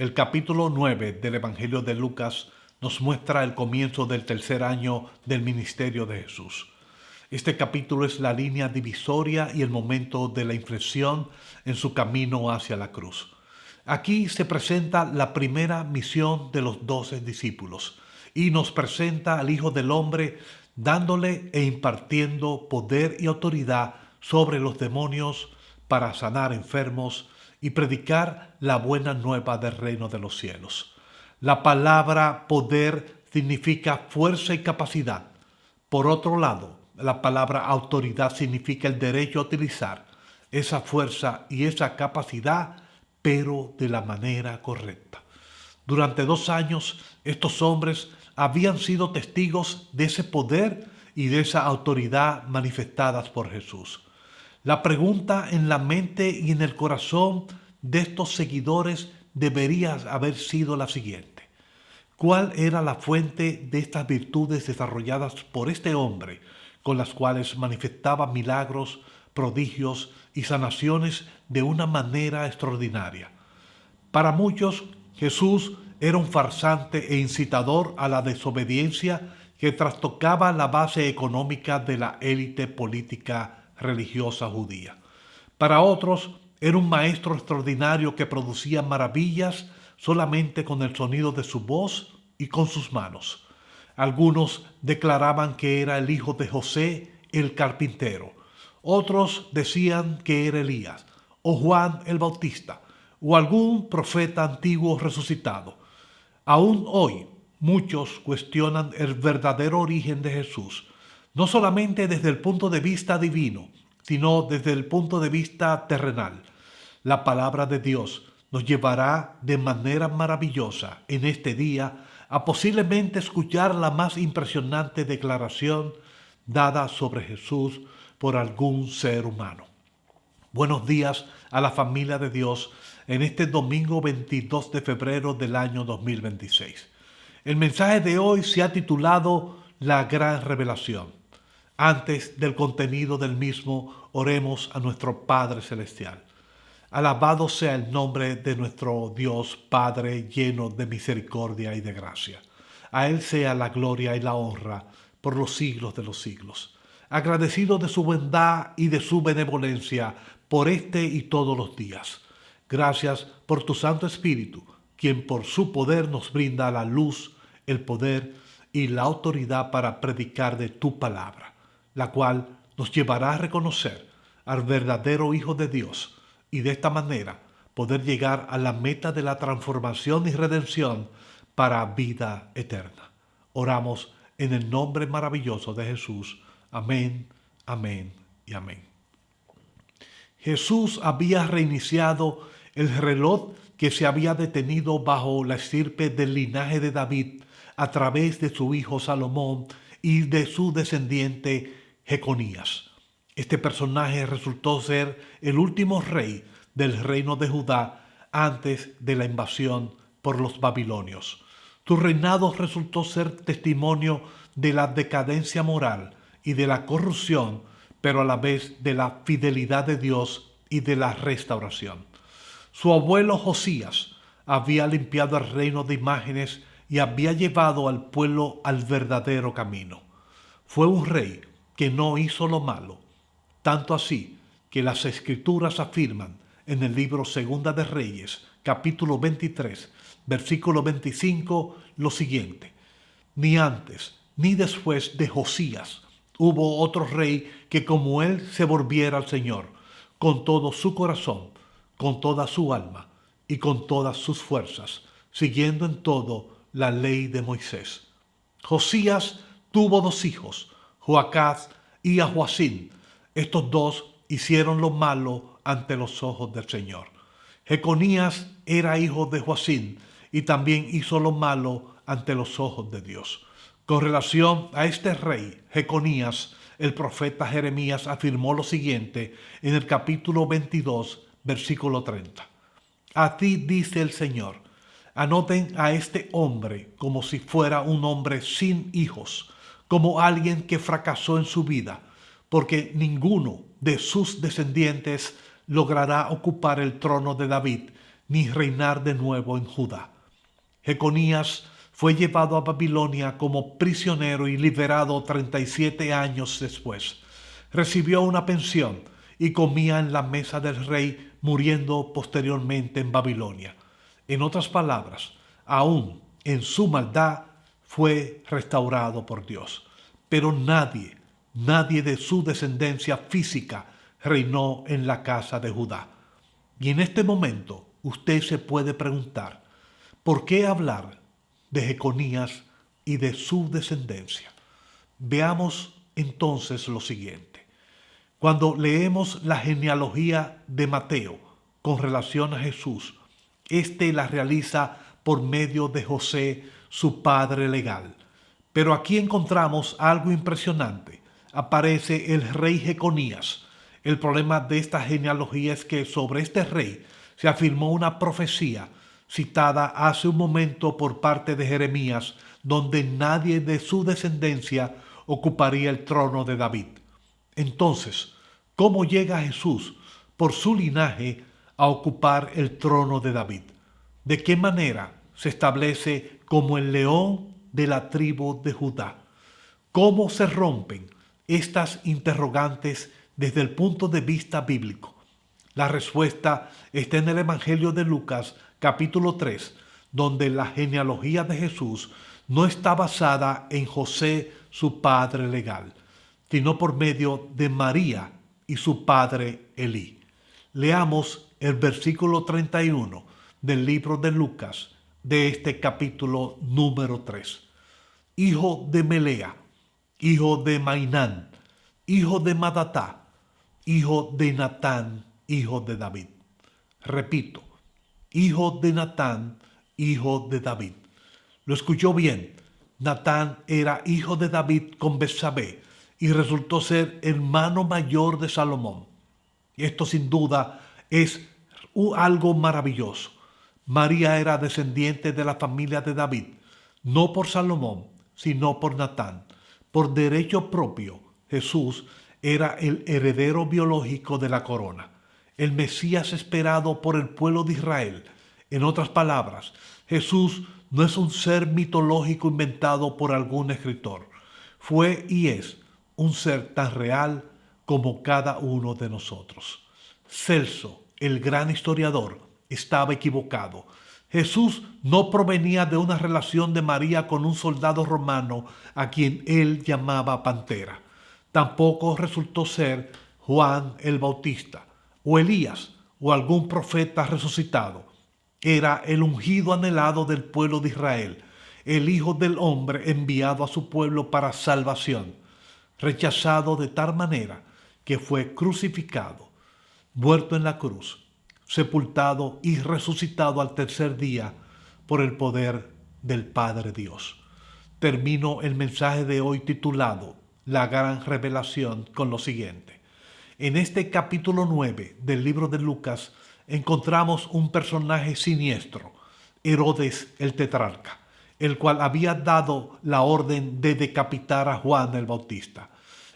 El capítulo 9 del Evangelio de Lucas nos muestra el comienzo del tercer año del ministerio de Jesús. Este capítulo es la línea divisoria y el momento de la inflexión en su camino hacia la cruz. Aquí se presenta la primera misión de los 12 discípulos y nos presenta al Hijo del Hombre dándole e impartiendo poder y autoridad sobre los demonios para sanar enfermos y predicar la buena nueva del reino de los cielos. La palabra poder significa fuerza y capacidad. Por otro lado, la palabra autoridad significa el derecho a utilizar esa fuerza y esa capacidad, pero de la manera correcta. Durante 2 años, estos hombres habían sido testigos de ese poder y de esa autoridad manifestadas por Jesús. La pregunta en la mente y en el corazón de estos seguidores debería haber sido la siguiente: ¿cuál era la fuente de estas virtudes desarrolladas por este hombre, con las cuales manifestaba milagros, prodigios y sanaciones de una manera extraordinaria? Para muchos, Jesús era un farsante e incitador a la desobediencia que trastocaba la base económica de la élite política religiosa judía. Para otros, era un maestro extraordinario que producía maravillas solamente con el sonido de su voz y con sus manos. Algunos declaraban que era el hijo de José, el carpintero. Otros decían que era Elías, o Juan el Bautista, o algún profeta antiguo resucitado. Aún hoy, muchos cuestionan el verdadero origen de Jesús, no solamente desde el punto de vista divino, sino desde el punto de vista terrenal. La palabra de Dios nos llevará de manera maravillosa en este día a posiblemente escuchar la más impresionante declaración dada sobre Jesús por algún ser humano. Buenos días a la familia de Dios en este domingo 22 de febrero del año 2026. El mensaje de hoy se ha titulado La Gran Revelación. Antes del contenido del mismo, oremos a nuestro Padre Celestial. Alabado sea el nombre de nuestro Dios Padre lleno de misericordia y de gracia. A Él sea la gloria y la honra por los siglos de los siglos. Agradecido de su bondad y de su benevolencia por este y todos los días. Gracias por tu Santo Espíritu, quien por su poder nos brinda la luz, el poder y la autoridad para predicar de tu palabra, la cual nos llevará a reconocer al verdadero Hijo de Dios y de esta manera poder llegar a la meta de la transformación y redención para vida eterna. Oramos en el nombre maravilloso de Jesús. Amén, amén y amén. Jesús había reiniciado el reloj que se había detenido bajo la estirpe del linaje de David a través de su hijo Salomón y de su descendiente Jeconías. Este personaje resultó ser el último rey del reino de Judá antes de la invasión por los babilonios. Su reinado resultó ser testimonio de la decadencia moral y de la corrupción, pero a la vez de la fidelidad de Dios y de la restauración. Su abuelo Josías había limpiado el reino de imágenes y había llevado al pueblo al verdadero camino. Fue un rey que no hizo lo malo, tanto así que las Escrituras afirman en el libro Segunda de Reyes, capítulo 23, versículo 25, lo siguiente: ni antes ni después de Josías hubo otro rey que como él se volviera al Señor con todo su corazón, con toda su alma y con todas sus fuerzas, siguiendo en todo la ley de Moisés. Josías tuvo 2 hijos, Joacaz y Joacim. Estos 2 hicieron lo malo ante los ojos del Señor. Jeconías era hijo de Joacim y también hizo lo malo ante los ojos de Dios. Con relación a este rey, Jeconías, el profeta Jeremías afirmó lo siguiente en el capítulo 22, versículo 30. A ti dice el Señor: anoten a este hombre como si fuera un hombre sin hijos, como alguien que fracasó en su vida, porque ninguno de sus descendientes logrará ocupar el trono de David, ni reinar de nuevo en Judá. Jeconías fue llevado a Babilonia como prisionero y liberado 37 años después. Recibió una pensión y comía en la mesa del rey, muriendo posteriormente en Babilonia. En otras palabras, aún en su maldad fue restaurado por Dios. Pero nadie de su descendencia física reinó en la casa de Judá. Y en este momento usted se puede preguntar, ¿por qué hablar de Jeconías y de su descendencia? Veamos entonces lo siguiente. Cuando leemos la genealogía de Mateo con relación a Jesús, éste la realiza por medio de José, su padre legal. Pero aquí encontramos algo impresionante. Aparece el rey Jeconías. El problema de esta genealogía es que sobre este rey se afirmó una profecía citada hace un momento por parte de Jeremías, donde nadie de su descendencia ocuparía el trono de David. Entonces, ¿cómo llega Jesús por su linaje a ocupar el trono de David? ¿De qué manera se establece como el león de la tribu de Judá? ¿Cómo se rompen estas interrogantes desde el punto de vista bíblico? La respuesta está en el Evangelio de Lucas, capítulo 3, donde la genealogía de Jesús no está basada en José, su padre legal, sino por medio de María y su padre Elí. Leamos el versículo 31 del libro de Lucas, de este capítulo número 3. Hijo de Melea, hijo de Mainán, hijo de Madatá, hijo de Natán, hijo de David. Repito, hijo de Natán, hijo de David. ¿Lo escuchó bien? Natán era hijo de David con Betsabé y resultó ser hermano mayor de Salomón. Esto sin duda es algo maravilloso. María era descendiente de la familia de David, no por Salomón, sino por Natán. Por derecho propio, Jesús era el heredero biológico de la corona, el Mesías esperado por el pueblo de Israel. En otras palabras, Jesús no es un ser mitológico inventado por algún escritor. Fue y es un ser tan real como cada uno de nosotros. Celso, el gran historiador, estaba equivocado. Jesús no provenía de una relación de María con un soldado romano a quien él llamaba Pantera. Tampoco resultó ser Juan el Bautista, o Elías, o algún profeta resucitado. Era el ungido anhelado del pueblo de Israel, el Hijo del Hombre enviado a su pueblo para salvación, rechazado de tal manera que fue crucificado, muerto en la cruz, sepultado y resucitado al tercer día por el poder del Padre Dios. Termino el mensaje de hoy titulado La Gran Revelación con lo siguiente. En este capítulo 9 del libro de Lucas encontramos un personaje siniestro, Herodes el tetrarca, el cual había dado la orden de decapitar a Juan el Bautista.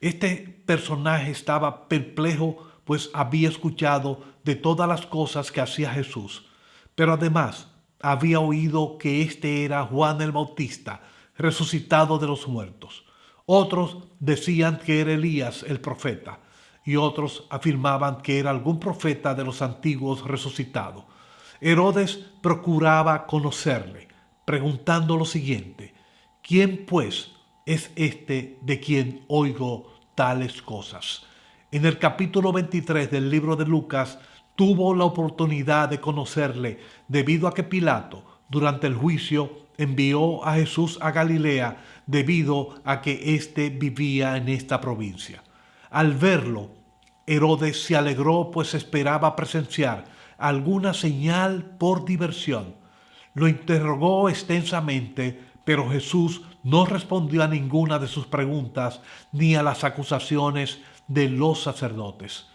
Este personaje estaba perplejo, pues había escuchado de todas las cosas que hacía Jesús, pero además había oído que este era Juan el Bautista, resucitado de los muertos. Otros decían que era Elías el profeta, y otros afirmaban que era algún profeta de los antiguos resucitado. Herodes procuraba conocerle, preguntando lo siguiente: ¿quién pues es este de quien oigo tales cosas? En el capítulo 23 del libro de Lucas tuvo la oportunidad de conocerle debido a que Pilato, durante el juicio, envió a Jesús a Galilea debido a que éste vivía en esta provincia. Al verlo, Herodes se alegró, pues esperaba presenciar alguna señal por diversión. Lo interrogó extensamente, pero Jesús no respondió a ninguna de sus preguntas ni a las acusaciones de los sacerdotes.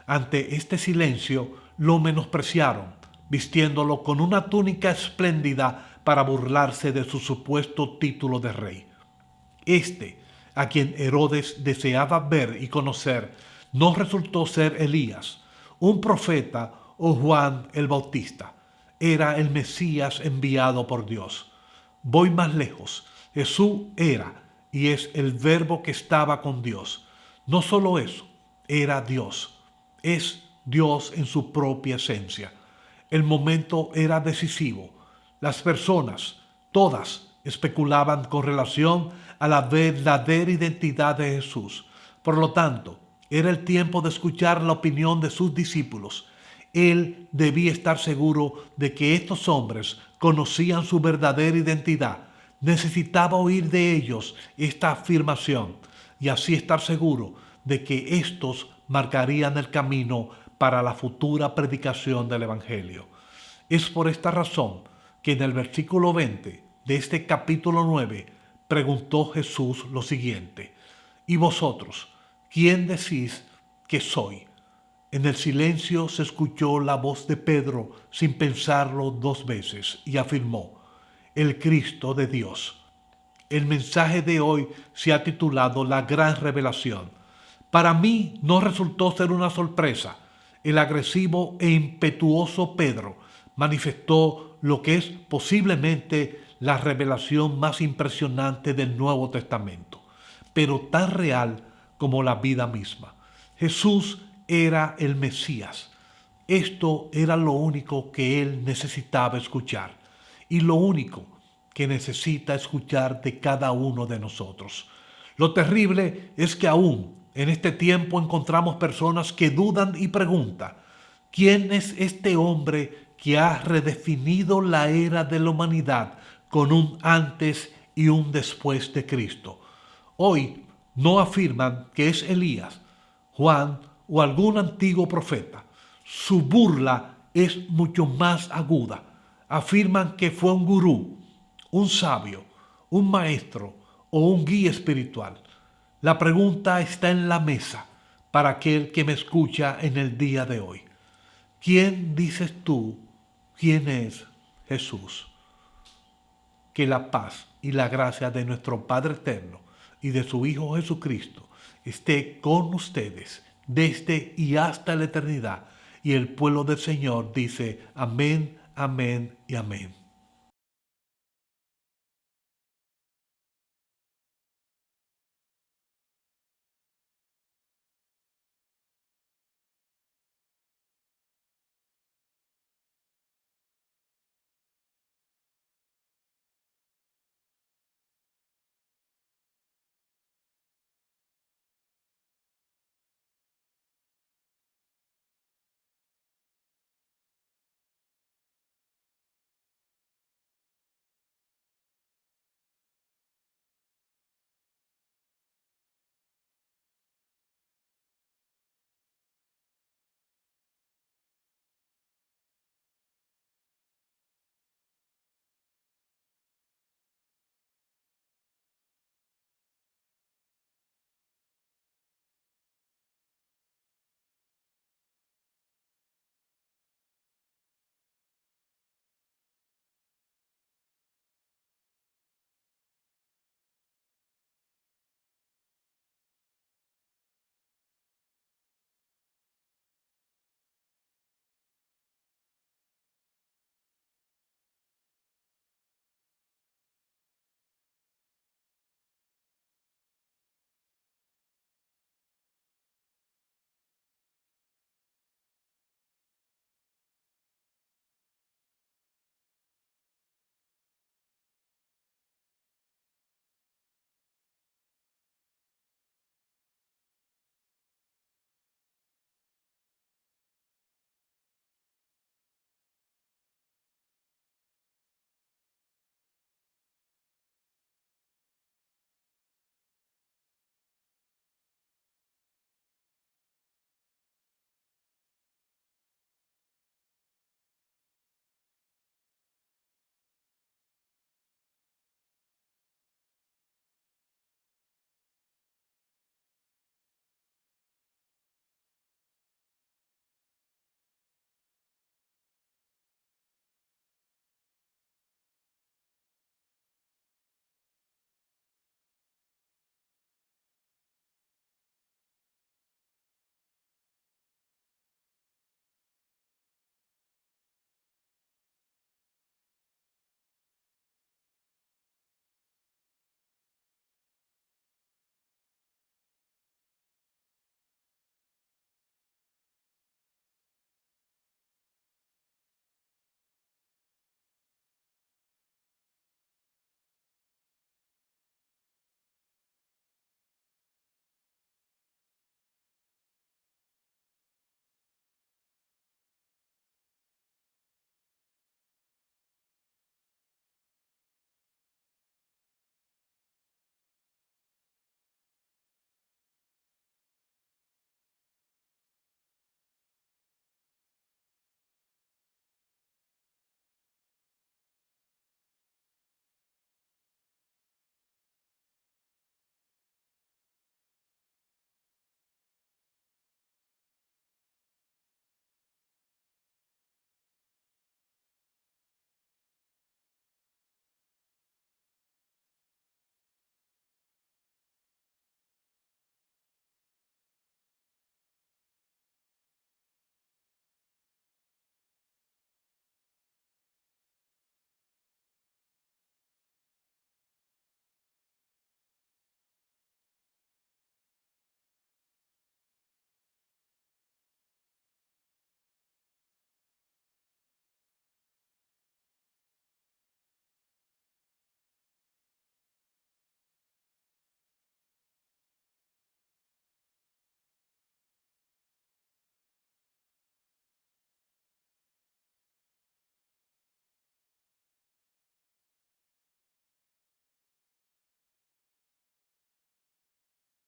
Ante este silencio, lo menospreciaron, vistiéndolo con una túnica espléndida para burlarse de su supuesto título de rey. Este, a quien Herodes deseaba ver y conocer, no resultó ser Elías, un profeta o Juan el Bautista. era el Mesías enviado por Dios. Voy más lejos. Jesús era y es el Verbo que estaba con Dios. No solo eso, era Dios. Es Dios en su propia esencia. El momento era decisivo. Las personas, todas, especulaban con relación a la verdadera identidad de Jesús. Por lo tanto, era el tiempo de escuchar la opinión de sus discípulos. Él debía estar seguro de que estos hombres conocían su verdadera identidad. Necesitaba oír de ellos esta afirmación y así estar seguro de que éstos marcarían el camino para la futura predicación del Evangelio. Es por esta razón que en el versículo 20 de este capítulo 9 preguntó Jesús lo siguiente: ¿y vosotros, quién decís que soy? En el silencio se escuchó la voz de Pedro sin pensarlo dos veces y afirmó: el Cristo de Dios. El mensaje de hoy se ha titulado La Gran Revelación. Para mí no resultó ser una sorpresa. El agresivo e impetuoso Pedro manifestó lo que es posiblemente la revelación más impresionante del Nuevo Testamento, pero tan real como la vida misma. Jesús era el Mesías. Esto era lo único que él necesitaba escuchar y lo único que necesita escuchar de cada uno de nosotros. Lo terrible es que aún en este tiempo encontramos personas que dudan y preguntan: ¿quién es este hombre que ha redefinido la era de la humanidad con un antes y un después de Cristo? Hoy no afirman que es Elías, Juan o algún antiguo profeta. Su burla es mucho más aguda. Afirman que fue un gurú, un sabio, un maestro o un guía espiritual. La pregunta está en la mesa para aquel que me escucha en el día de hoy. ¿Quién dices tú? ¿Quién es Jesús? Que la paz y la gracia de nuestro Padre Eterno y de su Hijo Jesucristo esté con ustedes desde y hasta la eternidad. Y el pueblo del Señor dice amén, amén y amén.